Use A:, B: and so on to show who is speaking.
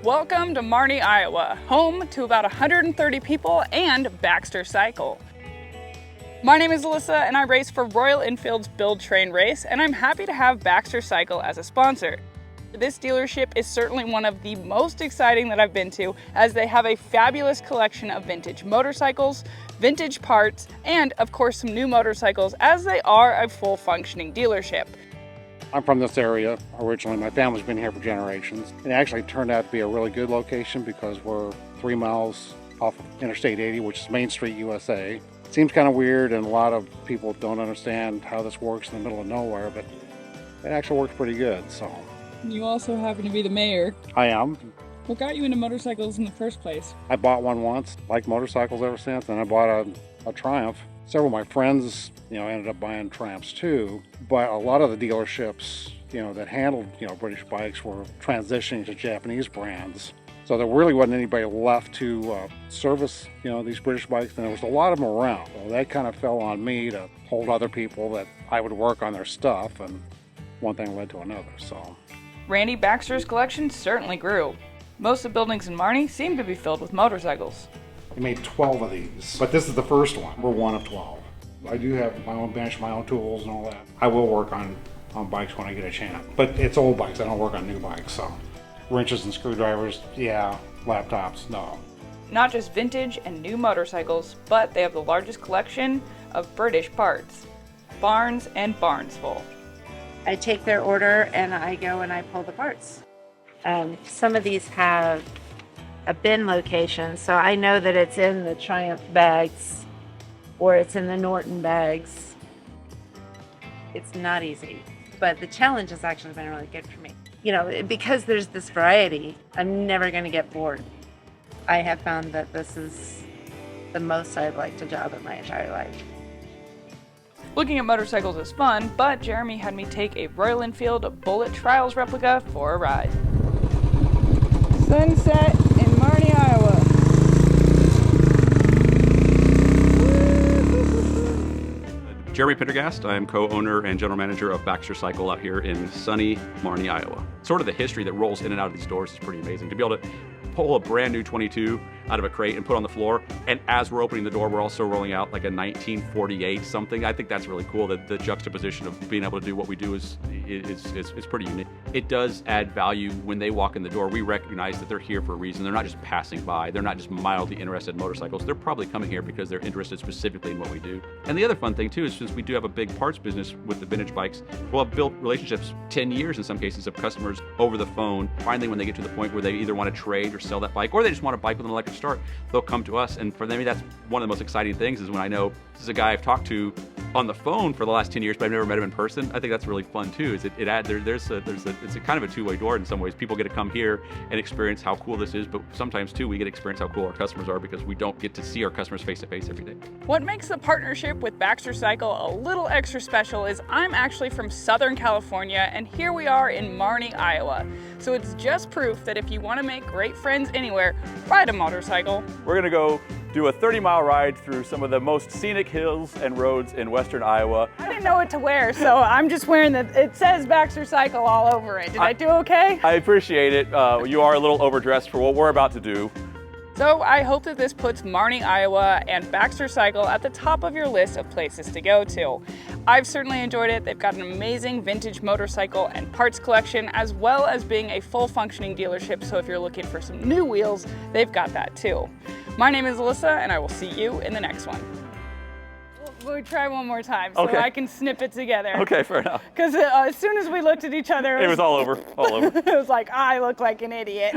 A: Welcome to Marnie, Iowa, home to about 130 people and Baxter Cycle. My name is Alyssa and I race for Royal Enfield's Build Train race, and I'm happy to have Baxter Cycle as a sponsor. This dealership is certainly one of the most exciting that I've been to, as they have a fabulous collection of vintage motorcycles, vintage parts, and of course some new motorcycles, as they are a full functioning dealership.
B: I'm from this area originally. My family's been here for generations. It actually turned out to be a really good location because we're 3 miles off of Interstate 80, which is Main Street, USA. It seems kind of weird, and a lot of people don't understand how this works in the middle of nowhere, but it actually works pretty good. So.
A: You also happen to be the mayor.
B: I am.
A: What got you into motorcycles in the first place?
B: I bought one once, liked motorcycles ever since, and I bought a Triumph. Several of my friends, ended up buying Triumphs too, but a lot of the dealerships, that handled, British bikes were transitioning to Japanese brands. So there really wasn't anybody left to service, these British bikes, and there was a lot of them around. So that kind of fell on me to hold other people that I would work on their stuff, and one thing led to another, so.
A: Randy Baxter's collection certainly grew. Most of the buildings in Marnie seem to be filled with motorcycles.
B: I made 12 of these, but this is the first one. We're one of 12. I do have my own bench, my own tools and all that. I will work on bikes when I get a chance, but it's old bikes. I don't work on new bikes, so. Wrenches and screwdrivers, yeah. Laptops, no.
A: Not just vintage and new motorcycles, but they have the largest collection of British parts. Barns and barns full.
C: I take their order and I go and I pull the parts. Some of these have a bin location, so I know that it's in the Triumph bags or it's in the Norton bags. It's not easy, but the challenge has actually been really good for me. Because there's this variety, I'm never going to get bored. I have found that this is the most I've liked a job in my entire life.
A: Looking at motorcycles is fun, but Jeremy had me take a Royal Enfield Bullet Trials replica for a ride. Sunset in Marnie, Iowa.
D: Jeremy Pendergast. I am co-owner and general manager of Baxter Cycle out here in sunny Marnie, Iowa. Sort of the history that rolls in and out of these doors is pretty amazing. To be able to pull a brand new 22 out of a crate and put on the floor, and as we're opening the door, we're also rolling out like a 1948 something. I think that's really cool. That the juxtaposition of being able to do what we do is pretty unique. It does add value when they walk in the door. We recognize that they're here for a reason. They're not just passing by. They're not just mildly interested in motorcycles. They're probably coming here because they're interested specifically in what we do. And the other fun thing too is, since we do have a big parts business with the vintage bikes, we'll have built relationships 10 years in some cases of customers over the phone. Finally, when they get to the point where they either want to trade or sell that bike, or they just want a bike with an electric start, they'll come to us. And for them, that's one of the most exciting things, is when I know this is a guy I've talked to on the phone for the last 10 years, but I've never met him in person. I think that's really fun too. Is it's a kind of a two-way door in some ways. People get to come here and experience how cool this is, but sometimes too we get to experience how cool our customers are, because we don't get to see our customers face to face every day.
A: What makes the partnership with Baxter Cycle a little extra special is I'm actually from Southern California, and here we are in Marnie, Iowa. So it's just proof that if you want to make great friends anywhere, ride a motorcycle.
E: We're gonna go do a 30-mile ride through some of the most scenic hills and roads in western Iowa.
A: I didn't know what to wear, so I'm just wearing it says Baxter Cycle all over it. Did I do okay?
E: I appreciate it. You are a little overdressed for what we're about to do.
A: So I hope that this puts Marnie, Iowa and Baxter Cycle at the top of your list of places to go to. I've certainly enjoyed it. They've got an amazing vintage motorcycle and parts collection, as well as being a full functioning dealership, so if you're looking for some new wheels, they've got that too. My name is Alyssa, and I will see you in the next one. We'll try one more time so I can snip it together.
E: Okay, fair enough.
A: Because as soon as we looked at each other,
E: it was all over.
A: It was like, I look like an idiot.